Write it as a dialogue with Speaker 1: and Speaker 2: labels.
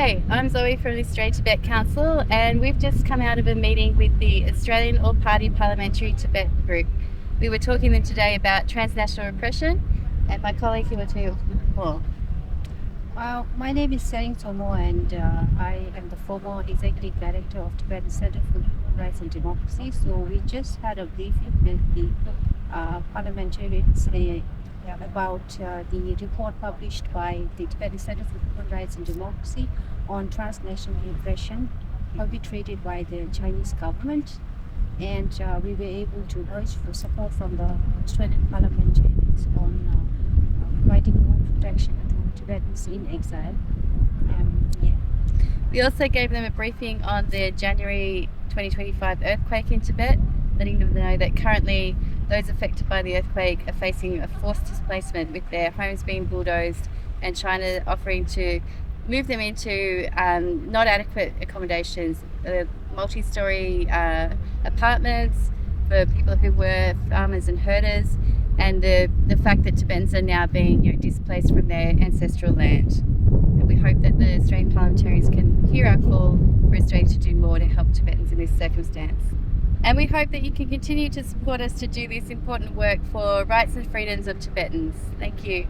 Speaker 1: Hi, I'm Zoe from the Australian Tibet Council, and we've just come out of a meeting with the Australian All-Party Parliamentary Tibet Group. We were talking to them today about transnational repression, and my colleague here will tell you more.
Speaker 2: My name is Tsomo, and I am the former Executive Director of Tibetan Centre for Human Rights and Democracy. So we just had a briefing with the Parliamentarians about the report published by the Tibetan Centre for Human Rights and Democracy on transnational repression perpetrated by the Chinese government. And we were able to urge for support from the Australian parliamentarians on providing more protection to Tibetans in exile.
Speaker 1: We also gave them a briefing on the January 2025 earthquake in Tibet, letting them know that currently those affected by the earthquake are facing a forced displacement with their homes being bulldozed and China offering to move them into not adequate accommodations, multi-storey apartments for people who were farmers and herders, and the fact that Tibetans are now being displaced from their ancestral land. And we hope that the Australian parliamentarians can hear our call for Australia to do more to help Tibetans in this circumstance. And we hope that you can continue to support us to do this important work for rights and freedoms of Tibetans. Thank you.